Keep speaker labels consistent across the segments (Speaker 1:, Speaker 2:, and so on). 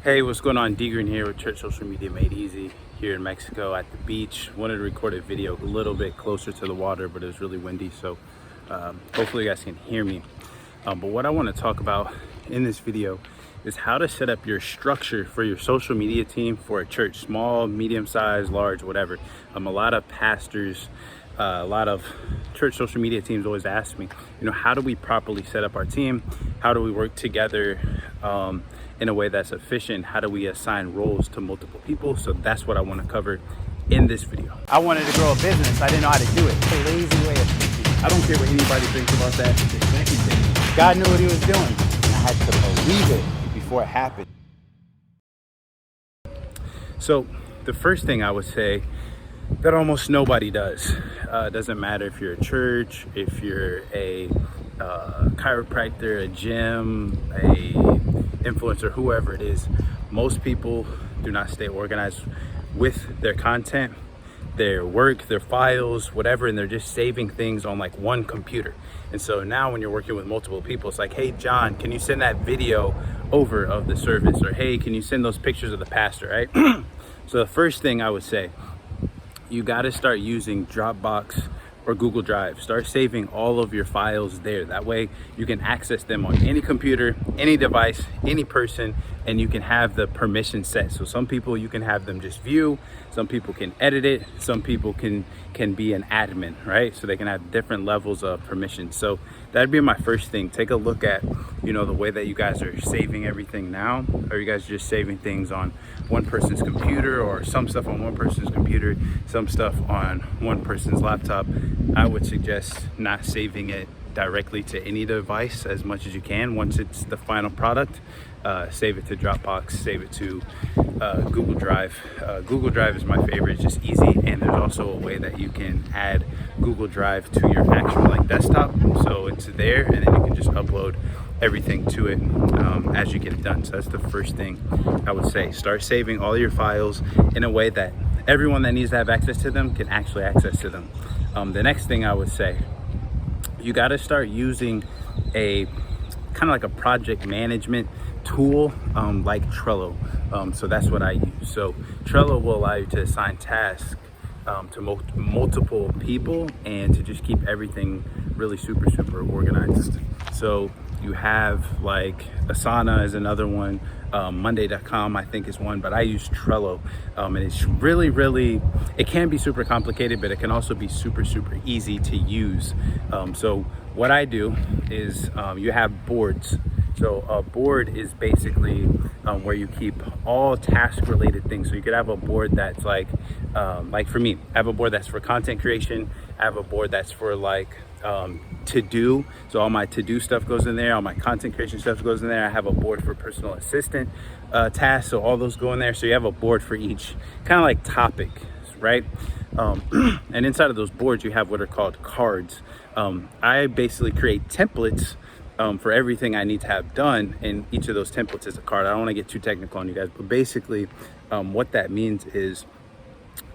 Speaker 1: Hey, what's going on? Greene here with Church Social Media Made Easy here in Mexico at the beach. Wanted to record a video a little bit closer to the water, but it was really windy, so hopefully you guys can hear me. But what I want to talk about in this video is how to set up your structure for your social media team for a church, small, medium size, large, whatever. A lot of pastors, a lot of church social media teams always ask me, how do we properly set up our team? How do we work together in a way that's efficient? How do we assign roles to multiple people? So that's what I want to cover in this video. I wanted to grow a business. I didn't know how to do it. A lazy way of thinking. I don't care what anybody thinks about that. The second thing, God knew what he was doing. And I had to believe it before it happened. So the first thing I would say that almost nobody does, doesn't matter if you're a church, if you're a chiropractor, a gym, a influencer, whoever it is, most people do not stay organized with their content, their work, their files, whatever, and they're just saving things on like one computer. And so now when you're working with multiple people, it's like, hey John, can you send that video over of the service? Or hey, can you send those pictures of the pastor, right? So the first thing I would say, you got to start using Dropbox or Google Drive. Start saving all of your files there. That way you can access them on any computer, any device, any person, and you can have the permission set. So some people you can have them just view, some people can edit it, some people can be an admin, right? So they can have different levels of permission. So that'd be my first thing. Take a look at, the way that you guys are saving everything now. Are you guys just saving things on one person's computer, or some stuff on one person's computer, some stuff on one person's laptop? I would suggest not saving it directly to any device as much as you can. Once it's the final product, save it to Dropbox, save it to Google Drive. Google Drive is my favorite. It's just easy, and there's also a way that you can add Google Drive to your actual desktop, so it's there, and then you can just upload everything to it as you get it done. So that's the first thing I would say. Start saving all your files in a way that everyone that needs to have access to them can actually access to them. The next thing I would say, you got to start using a kind of like a project management tool like Trello. So that's what I use. So Trello will allow you to assign tasks to multiple people and to just keep everything really super organized. So you have like Asana is another one, Monday.com I think is one, but I use Trello, and it's really, it can be super complicated, but it can also be super easy to use. So what I do is you have boards. So a board is basically where you keep all task related things. So you could have a board that's like for me, I have a board that's for content creation. I have a board that's for to do. So all my to do stuff goes in there. All my content creation stuff goes in there. I have a board for personal assistant tasks. So all those go in there. So you have a board for each kind of like topic, right? And inside of those boards, you have what are called cards. I basically create templates for everything I need to have done, and each of those templates is a card. I don't want to get too technical on you guys, but basically what that means is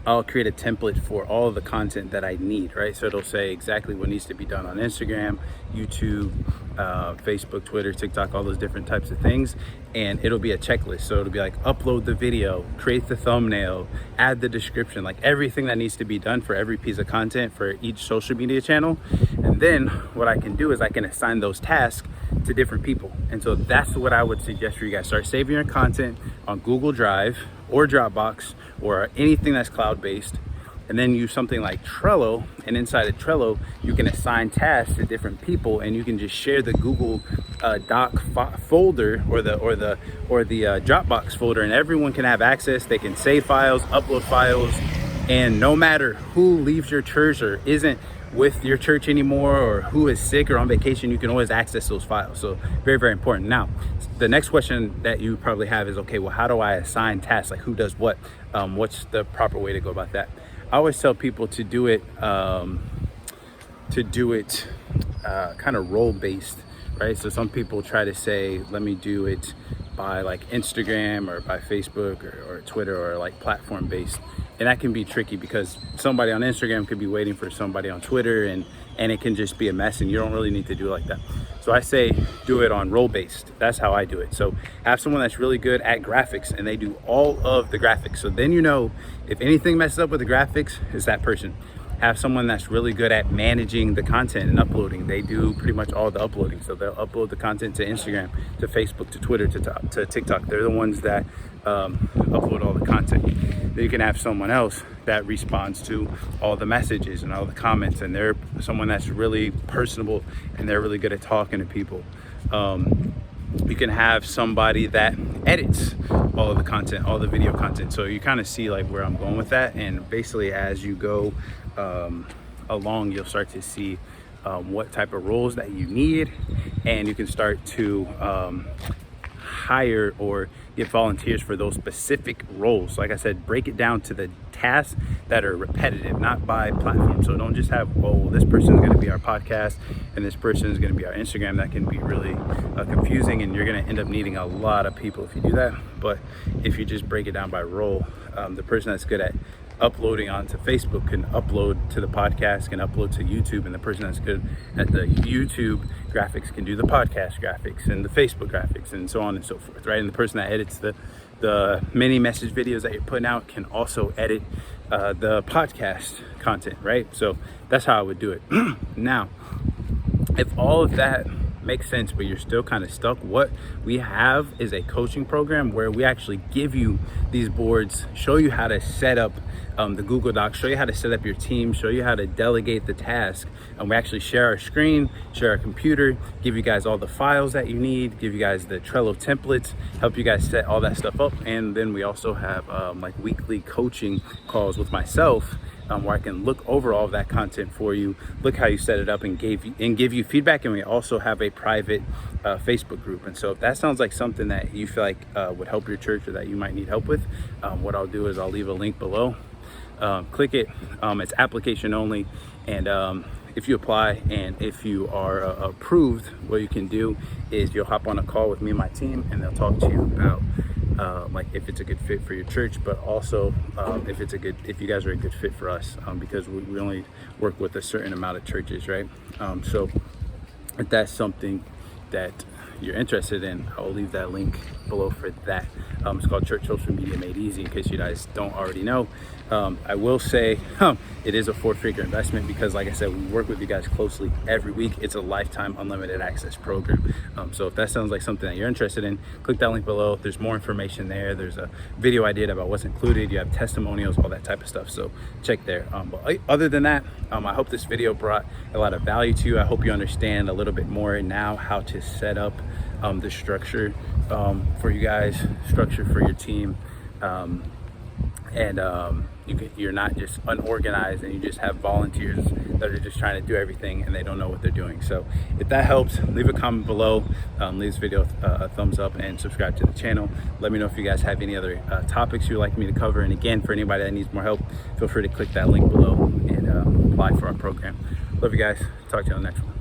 Speaker 1: I'll create a template for all of the content that I need, right? So it'll say exactly what needs to be done on Instagram, YouTube, Facebook, Twitter, TikTok, all those different types of things. And it'll be a checklist. So it'll be like upload the video, create the thumbnail, add the description, like everything that needs to be done for every piece of content for each social media channel. And then what I can do is I can assign those tasks to different people. And so that's what I would suggest for you guys. Start saving your content on Google Drive or Dropbox or anything that's cloud-based, and then use something like Trello. And inside of Trello, you can assign tasks to different people, and you can just share the Google Doc folder or the Dropbox folder, and everyone can have access. They can save files, upload files, and no matter who leaves your church or isn't with your church anymore, or who is sick or on vacation, you can always access those files. So very important. Now the next question that you probably have is, okay, well, how do I assign tasks? Like who does what? What's the proper way to go about that? I always tell people to do it kind of role based, right? So some people try to say, let me do it by like Instagram or by Facebook or Twitter or like platform based. And that can be tricky because somebody on Instagram could be waiting for somebody on Twitter, and it can just be a mess, and you don't really need to do it like that. So I say do it on role based. That's how I do it. So have someone that's really good at graphics and they do all of the graphics. So then, you know, if anything messes up with the graphics, it's that person. Have someone that's really good at managing the content and uploading. They do pretty much all the uploading. So they'll upload the content to Instagram, to Facebook, to Twitter, to TikTok. They're the ones that upload all the content. Then you can have someone else that responds to all the messages and all the comments, and they're someone that's really personable and they're really good at talking to people. You can have somebody that edits all of the content, all the video content. So you kind of see like where I'm going with that. And basically as you go along, you'll start to see what type of roles that you need, and you can start to hire or get volunteers for those specific roles. Like I said, break it down to the tasks that are repetitive, not by platform. So don't just have, oh, this person is going to be our podcast and this person is going to be our Instagram. That can be really confusing, and you're going to end up needing a lot of people if you do that. But if you just break it down by role, the person that's good at uploading onto Facebook can upload to the podcast, can upload to YouTube, and the person that's good at the YouTube graphics can do the podcast graphics and the Facebook graphics and so on and so forth, right? And the person that edits the mini message videos that you're putting out can also edit the podcast content, right? So that's how I would do it. Now, if all of that makes sense, but you're still kind of stuck, what we have is a coaching program where we actually give you these boards, show you how to set up the Google Docs, show you how to set up your team, show you how to delegate the task. And we actually share our screen, share our computer, give you guys all the files that you need, give you guys the Trello templates, help you guys set all that stuff up. And then we also have like weekly coaching calls with myself, where I can look over all of that content for you, look how you set it up, and give you feedback. And we also have a private Facebook group. And so if that sounds like something that you feel like would help your church or that you might need help with, what I'll do is I'll leave a link below. Click it. It's application only, and if you apply and if you are approved, what you can do is you'll hop on a call with me and my team, and they'll talk to you about like if it's a good fit for your church, but also if you guys are a good fit for us, because we only work with a certain amount of churches, right? So if that's something that you're interested in, I'll leave that link below for that. It's called Church Social Media Made Easy, in case you guys don't already know. I will say it is a 4-figure investment because, like I said, we work with you guys closely every week. It's a lifetime unlimited access program. So if that sounds like something that you're interested in, click that link below. There's more information there. There's a video I did about what's included. You have testimonials, all that type of stuff. So check there. But other than that, I hope this video brought a lot of value to you. I hope you understand a little bit more now how to set up the structure for you guys, structure for your team, and you're not just unorganized and you just have volunteers that are just trying to do everything and they don't know what they're doing. So if that helps, leave a comment below, leave this video a thumbs up, and subscribe to the channel. Let me know if you guys have any other topics you'd like me to cover. And again, for anybody that needs more help, feel free to click that link below and apply for our program. Love you guys. Talk to you on the next one.